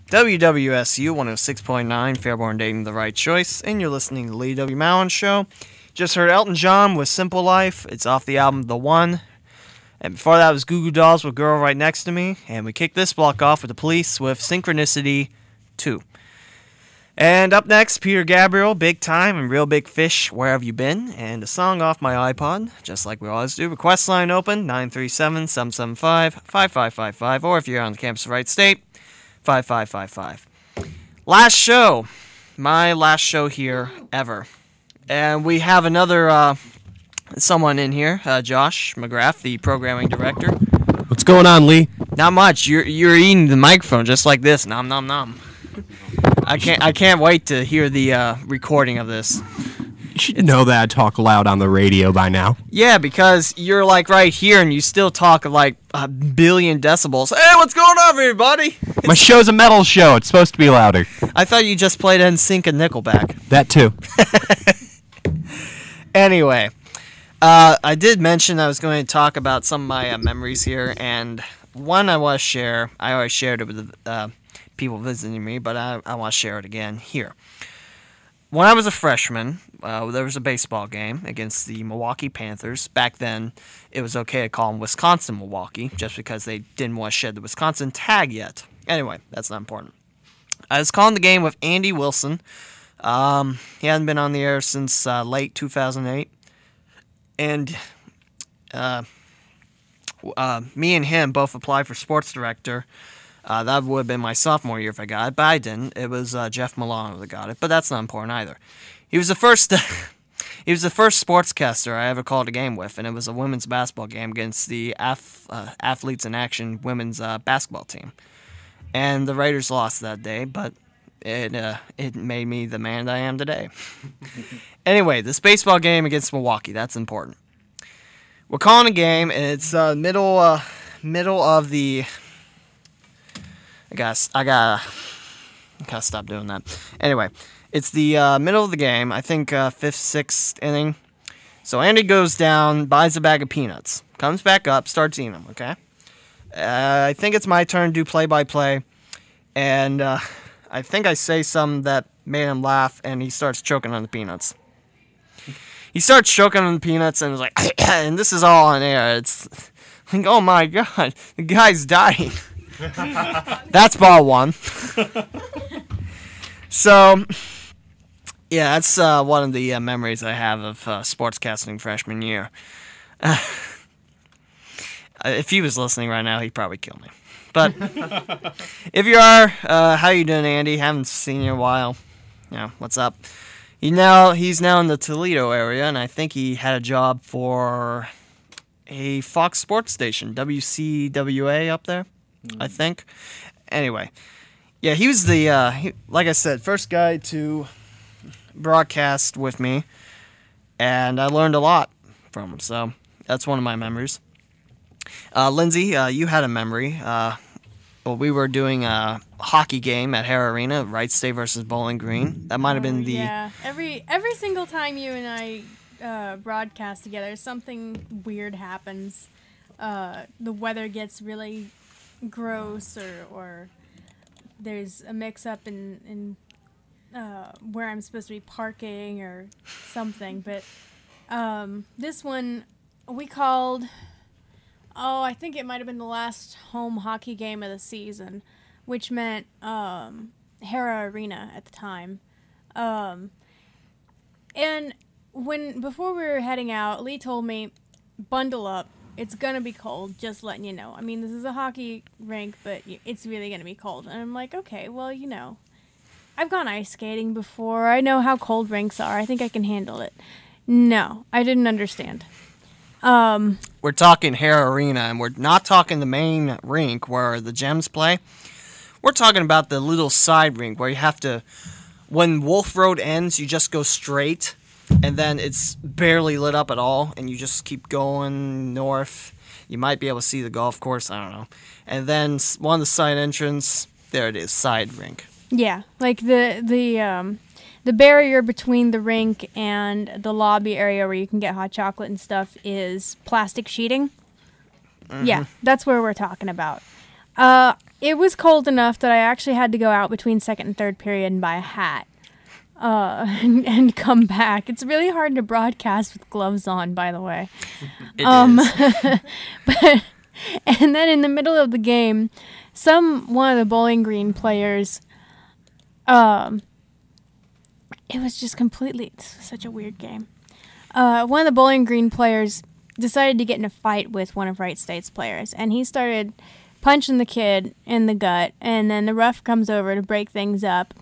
WWSU 106.9, Fairborn Dating the Right Choice, and you're listening to the Lee W. Mowen Show. Just heard Elton John with Simple Life. It's off the album The One. And before that was Goo Goo Dolls with Girl Right Next to Me. And we kicked this block off with The Police with Synchronicity 2. And up next, Peter Gabriel, Big Time, and Real Big Fish, Where Have You Been? And a song off my iPod, just like we always do. Request line open, 937-775-5555, or if you're on the campus of Wright State, 5555. Last show. My last show here ever. And we have another someone in here, Josh McGrath, the programming director. What's going on, Lee? Not much. You're eating the microphone just like this. Nom nom nom. I can't wait to hear the recording of this. You should know that I talk loud on the radio by now. Yeah, because you're like right here and you still talk like a billion decibels. Hey, what's going on, everybody? My show's a metal show. It's supposed to be louder. I thought you just played NSYNC and Nickelback. That too. Anyway, I did mention I was going to talk about some of my memories here, and one I want to share. I always shared it with people visiting me, but I want to share it again here. When I was a freshman, there was a baseball game against the Milwaukee Panthers. Back then, it was okay to call them Wisconsin-Milwaukee, just because they didn't want to shed the Wisconsin tag yet. Anyway, that's not important. I was calling the game with Andy Wilson. He hadn't been on the air since late 2008. And me and him both applied for sports director. That would have been my sophomore year if I got it, but I didn't. It was Jeff Milano that got it, but that's not important either. He was the first sportscaster I ever called a game with, and it was a women's basketball game against the Athletes in Action women's basketball team. And the Raiders lost that day, but it made me the man that I am today. Anyway, this baseball game against Milwaukee, that's important. We're calling a game, and it's middle of the... I gotta stop doing that. Anyway, it's the middle of the game. I think 5th, 6th inning. So Andy goes down, buys a bag of peanuts, comes back up, starts eating them. Okay. I think it's my turn to do play-by-play, and I think I say something that made him laugh, and he starts choking on the peanuts. He starts choking on the peanuts, and is like, and this is all on air. It's like, oh my god, the guy's dying. That's ball one. So, yeah, that's one of the memories I have of sportscasting freshman year. If he was listening right now, he'd probably kill me. But if you are, how you doing, Andy? Haven't seen you in a while. Yeah, what's up? He's now in the Toledo area, and I think he had a job for a Fox sports station, WCWA up there. I think. Anyway, yeah, he was the, like I said, first guy to broadcast with me, and I learned a lot from him, so that's one of my memories. Lindsay, you had a memory. We were doing a hockey game at Hara Arena, Wright State versus Bowling Green. That might have been the... Yeah, every single time you and I broadcast together, something weird happens. The weather gets really... gross or there's a mix-up in where I'm supposed to be parking or something, but this one we called, I think it might have been the last home hockey game of the season, which meant Hara Arena at the time, and before we were heading out, Lee told me, bundle up. It's going to be cold, just letting you know. I mean, this is a hockey rink, but it's really going to be cold. And I'm like, okay, well, I've gone ice skating before. I know how cold rinks are. I think I can handle it. No, I didn't understand. We're talking Hara Arena, and we're not talking the main rink where the Gems play. We're talking about the little side rink where you have to, when Wolf Road ends, you just go straight. And then it's barely lit up at all, and you just keep going north. You might be able to see the golf course, I don't know. And then one of the side entrance, there it is, side rink. Yeah, like the barrier between the rink and the lobby area where you can get hot chocolate and stuff is plastic sheeting. Mm-hmm. Yeah, that's where we're talking about. it was cold enough that I actually had to go out between second and third period and buy a hat. And come back. It's really hard to broadcast with gloves on, by the way. It is. But and then in the middle of the game, one of the Bowling Green players, it was just completely such a weird game. One of the Bowling Green players decided to get in a fight with one of Wright State's players, and he started punching the kid in the gut, and then the ref comes over to break things up.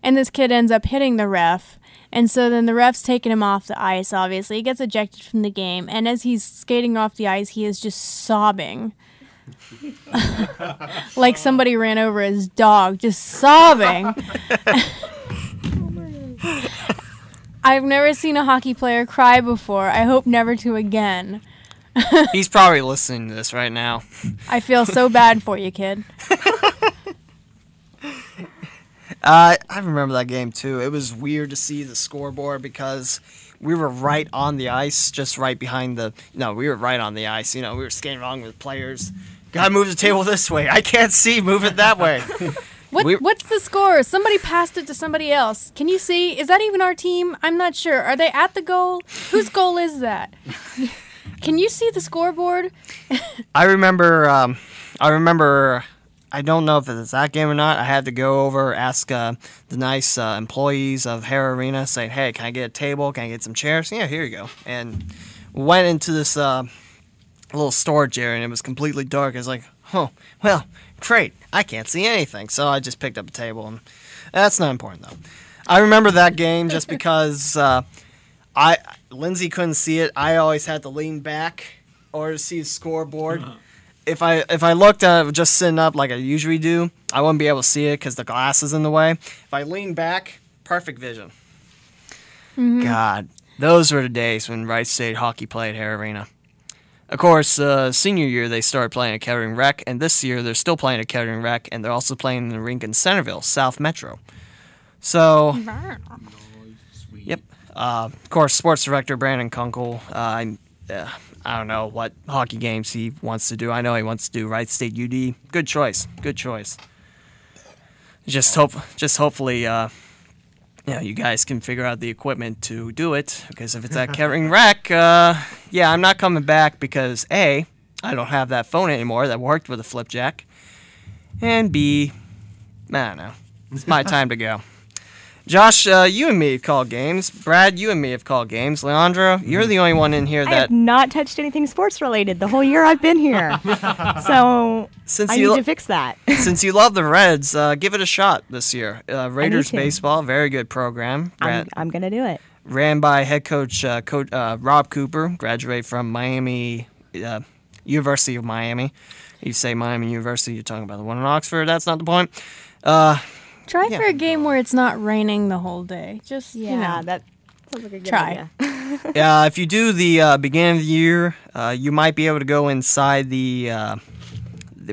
And this kid ends up hitting the ref. And so then the ref's taking him off the ice, obviously. He gets ejected from the game. And as he's skating off the ice, he is just sobbing. Like somebody ran over his dog, just sobbing. I've never seen a hockey player cry before. I hope never to again. He's probably listening to this right now. I feel so bad for you, kid. I remember that game too. It was weird to see the scoreboard because we were right on the ice, just right behind we were right on the ice. We were skating along with players. Gotta move the table this way. I can't see. Move it that way. What's the score? Somebody passed it to somebody else. Can you see? Is that even our team? I'm not sure. Are they at the goal? Whose goal is that? Can you see the scoreboard? I remember. I don't know if it's that game or not. I had to go over, ask the nice employees of Hara Arena, saying, "Hey, can I get a table? Can I get some chairs?" Yeah, here you go. And went into this little storage area, and it was completely dark. I was like, "Oh, well, great. I can't see anything." So I just picked up a table, and that's not important though. I remember that game just because Lindsay couldn't see it. I always had to lean back or to see the scoreboard. If I looked just sitting up like I usually do, I wouldn't be able to see it because the glass is in the way. If I lean back, perfect vision. Mm-hmm. God, those were the days when Wright State hockey played Hara Arena. Of course, senior year they started playing at Kettering Rec, and this year they're still playing at Kettering Rec, and they're also playing in the rink in Centerville, South Metro. So, yep. Of course, sports director Brandon Kunkel. I don't know what hockey games he wants to do. I know he wants to do Wright State UD. Good choice. Good choice. Just hopefully, you guys can figure out the equipment to do it. Because if it's at Kettering Rec, I'm not coming back because A, I don't have that phone anymore that worked with a flipjack, and B, I don't know. It's my time to go. Josh, you and me have called games. Brad, you and me have called games. Leandro, you're the only one in here that... I have not touched anything sports-related the whole year I've been here. So I need to fix that. Since you love the Reds, give it a shot this year. Raiders baseball, very good program. I'm going to do it. Ran by head coach Rob Cooper, graduated from University of Miami. You say Miami University, you're talking about the one in Oxford. That's not the point. Try for a game where it's not raining the whole day. Just, that sounds like a good try. idea. If you do the beginning of the year, you might be able to go inside the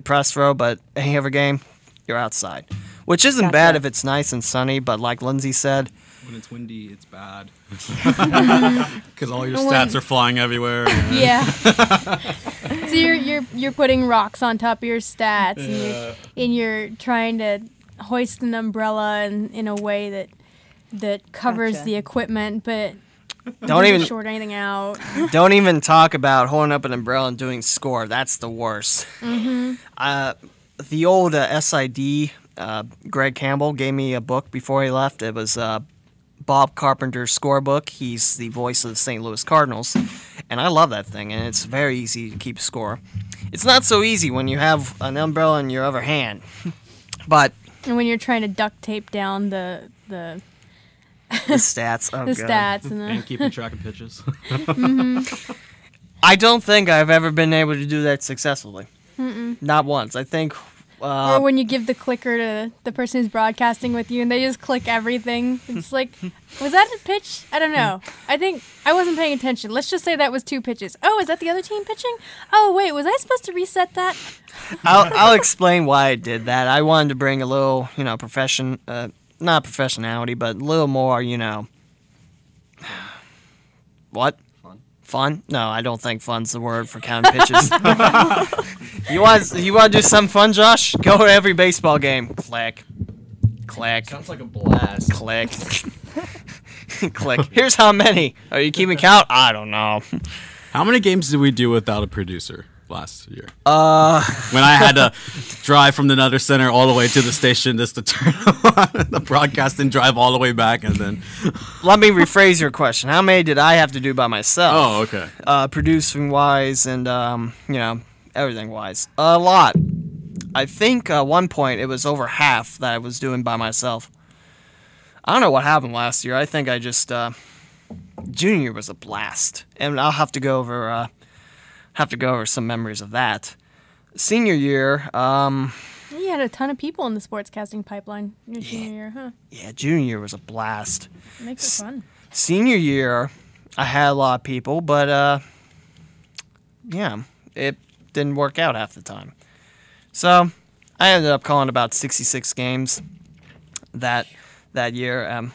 press row, but any other game, you're outside. Which isn't bad if it's nice and sunny, but like Lindsay said... When it's windy, it's bad. Because all your stats are flying everywhere. Yeah. So you're putting rocks on top of your stats, and you're trying to... hoist an umbrella in a way that covers the equipment, but don't even short anything out. Don't even talk about holding up an umbrella and doing score. That's the worst. Mm-hmm. The old SID, Greg Campbell, gave me a book before he left. It was Bob Carpenter's scorebook. He's the voice of the St. Louis Cardinals, and I love that thing, and it's very easy to keep score. It's not so easy when you have an umbrella in your other hand, but... And when you're trying to duct tape down the stats, stats, and keeping track of pitches. Mm-hmm. I don't think I've ever been able to do that successfully. Mm-mm. Not once. I think. Or when you give the clicker to the person who's broadcasting with you, and they just click everything. It's like, was that a pitch? I don't know. I think I wasn't paying attention. Let's just say that was 2 pitches. Oh, is that the other team pitching? Oh, wait, was I supposed to reset that? I'll explain why I did that. I wanted to bring a little, not professionality, but a little more, what? Fun? No, I don't think fun's the word for counting pitches. You want to do something fun, Josh? Go to every baseball game. Click. Sounds like a blast. Click. Click. Here's how many. Are you keeping count? I don't know. How many games did we do without a producer last year? When I had to drive from the Nutter Center all the way to the station just to turn on the broadcast and drive all the way back, and then. Let me rephrase your question. How many did I have to do by myself? Oh, okay. Producing wise and everything wise. A lot. I think at one point it was over half that I was doing by myself. I don't know what happened last year. I think I just junior year was a blast, and I'll have to go over some memories of that. Senior year, You had a ton of people in the sportscasting pipeline your junior year, huh? Yeah, junior year was a blast. It makes it fun. Senior year, I had a lot of people, but it didn't work out half the time. So I ended up calling about 66 games that year.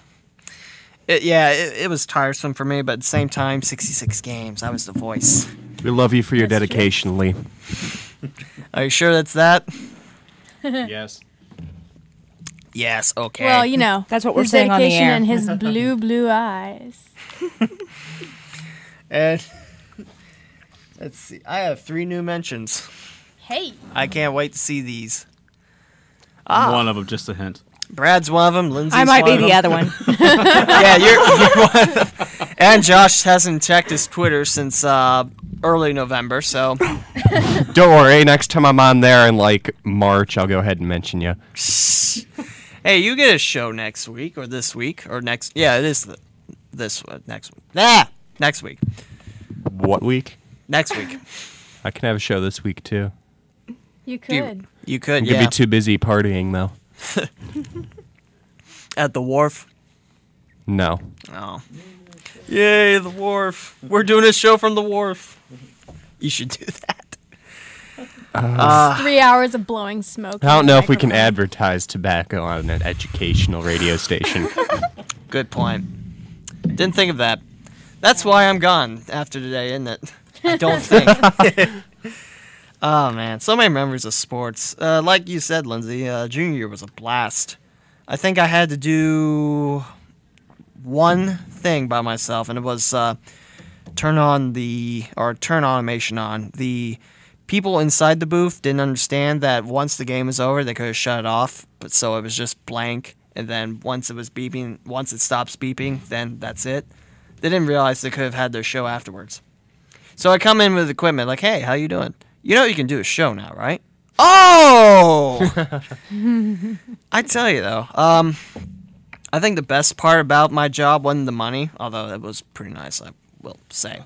It was tiresome for me, but at the same time, 66 games. I was the voice. We love you for your dedication, Lee. Are you sure that's that? Yes. Yes, okay. Well, That's what we're his saying on the dedication air. and his blue eyes. And let's see. I have 3 new mentions. Hey. I can't wait to see these. One of them, just a hint. Brad's one of them. Lindsay's I might one be of the them. other one. Yeah, you're one of them. And Josh hasn't checked his Twitter since early November, so. Don't worry. Next time I'm on there in like March, I'll go ahead and mention you. Hey, you get a show next week or this week or next. Yeah, it is next week. Next week. What week? Next week. I can have a show this week too. You could. You could, I'm yeah. gonna be too busy partying though. At the wharf. No. Oh. Yay, the wharf. We're doing a show from the wharf. You should do that. 3 hours of blowing smoke. I don't know if we can microphone. advertise tobacco on an educational radio station. Good point. Didn't think of that. That's why I'm gone after today, isn't it? I don't think. Oh, man. So many memories of sports. Like you said, Lindsay, junior year was a blast. I think I had to do one thing by myself, and it was turn automation on. The people inside the booth didn't understand that once the game was over, they could have shut it off, but so it was just blank, and then once it stops beeping, then that's it. They didn't realize they could have had their show afterwards. So I come in with equipment, like, hey, how you doing? You know you can do a show now, right? Oh! I tell you, though, I think the best part about my job wasn't the money, although it was pretty nice, I will say.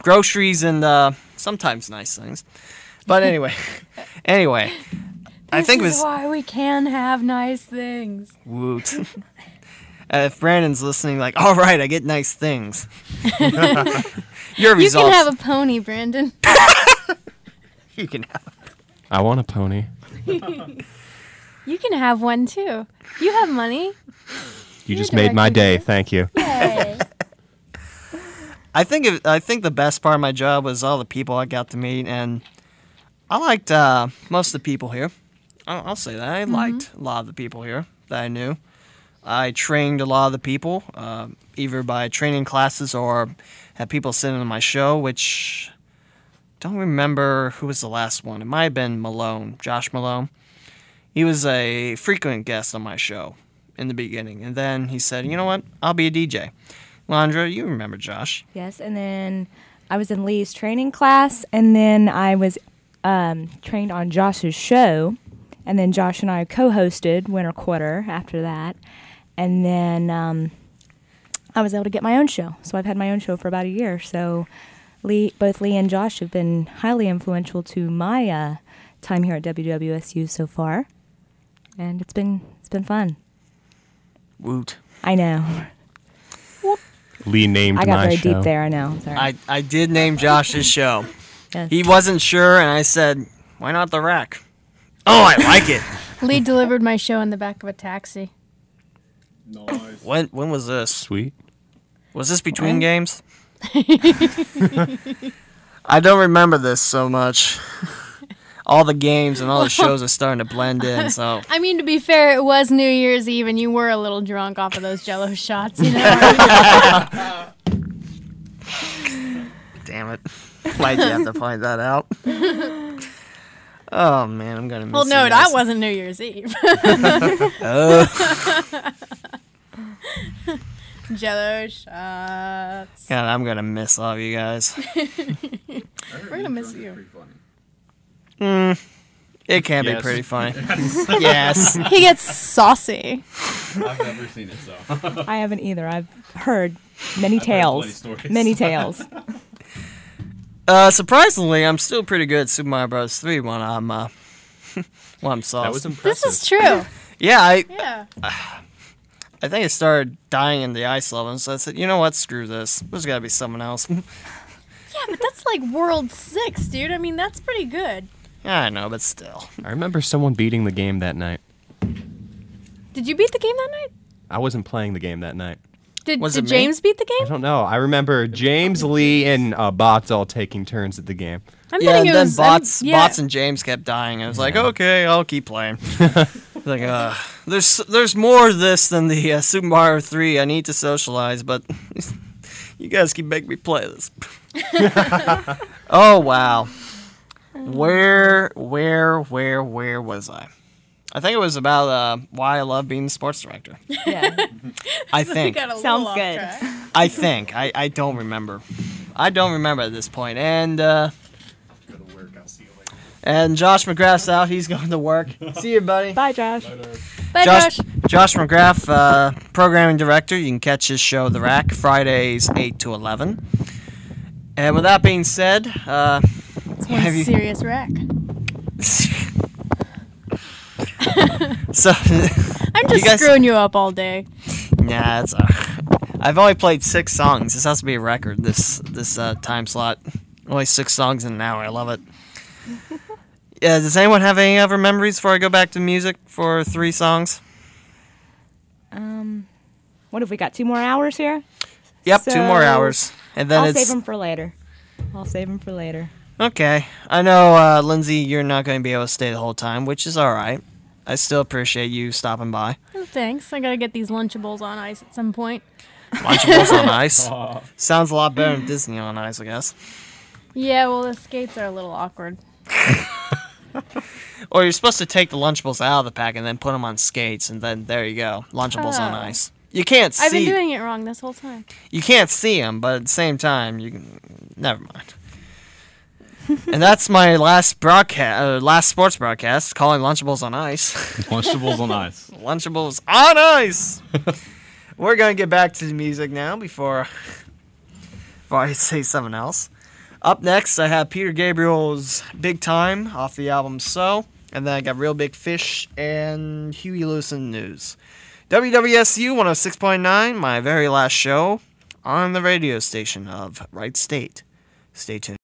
Groceries and sometimes nice things. But anyway, I think it This was... is why we can have nice things. Woot. If Brandon's listening, like, all right, I get nice things. Your results. You can have a pony, Brandon. You can have. I want a pony. You can have one too. You have money. You just made my day. Thank you. Yay. I think the best part of my job was all the people I got to meet, and I liked most of the people here. I'll say that. I liked a lot of the people here that I knew. I trained a lot of the people, either by training classes or had people sitting on my show, which don't remember who was the last one. It might have been Malone, Josh Malone. He was a frequent guest on my show in the beginning, and then he said, you know what, I'll be a DJ. Landra, you remember Josh. Yes, and then I was in Lee's training class, and then I was trained on Josh's show, and then Josh and I co-hosted Winter Quarter after that, and then I was able to get my own show. So I've had my own show for about a year. So both Lee and Josh have been highly influential to my time here at WWSU so far, and it's been fun. Woot. I know. Lee named I got my very show. deep there. I know. Sorry. I did name Josh's show. Yes. He wasn't sure, and I said, why not the rack? Oh, I like it. Lee delivered my show in the back of a taxi. Nice. When was this? Sweet. Was this between games? I don't remember this so much. all the games and all the shows are starting to blend in. So I mean, to be fair, it was New Year's Eve, and you were a little drunk off of those Jello shots, you know. damn it, why'd you have to point that out? Oh man, I'm gonna miss. Well, you no, guys. that wasn't New Year's Eve. Jello shots. God, I'm gonna miss all of you guys. We're gonna miss you. It can be Yes. pretty funny. Yes. He gets saucy. I've never seen it, so. I haven't either. I've heard many heard tales. bloody stories. Many tales. Surprisingly, I'm still pretty good at Super Mario Bros. 3 when I'm sauced. That was impressive. This is true. Yeah, Yeah. I think it started dying in the ice level, so I said, you know what, screw this. There's got to be someone else. Yeah, but that's like World 6, dude. I mean, that's pretty good. Yeah, I know, but still. I remember someone beating the game that night. Did you beat the game that night? I wasn't playing the game that night. Did Was it me? James beat the I game? don't know. I remember James, Lee, and Bots all taking turns at the game. I'm Yeah, betting and it then was, Bots and James kept dying. I was like, okay, I'll keep playing. Like, there's more of this than the Super Mario 3. I need to socialize, but you guys keep making me play this. Oh wow, where was I? I think it was about why I love being the sports director. Yeah. I We think. got a little Sounds off good. track. I think. I don't remember. I don't remember at this point. And and Josh McGrath's out. He's going to work. See you, buddy. Bye, Josh. Bye, Josh. Josh McGrath, programming director. You can catch his show, The Rack, Fridays 8 to 11. And with that being said, It's one have you- serious wreck. so I'm You just guys- screwing you up all day. nah, it's. I've only played 6 songs. This has to be a record. This time slot. Only 6 songs in an hour. I love it. Yeah. Does anyone have any other memories before I go back to music for 3 songs? What have we got? 2 more hours here? Yep, 2 more So, hours, and then I'll it's save them for later. okay. I know, Lindsay, you're not going to be able to stay the whole time, which is all right. I still appreciate you stopping by. Oh, thanks. I gotta get these Lunchables on ice at some point. Lunchables on ice. Sounds a lot better than Disney on ice, I guess. Yeah, well, the skates are a little awkward. Or you're supposed to take the Lunchables out of the pack and then put them on skates, and then there you go, Lunchables on Oh. ice. You can't see. I've been doing it wrong this whole time. You can't see them, but at the same time, you can. Never mind. And that's my last broadcast, last sports broadcast, calling Lunchables on ice. Vegetables on ice. Lunchables on ice. We're gonna get back to the music now before I say something else. Up next, I have Peter Gabriel's "Big Time" off the album "So," and then I got "Real Big Fish" and Huey Lewis in the News. WWSU 106.9, my very last show on the radio station of Wright State. Stay tuned.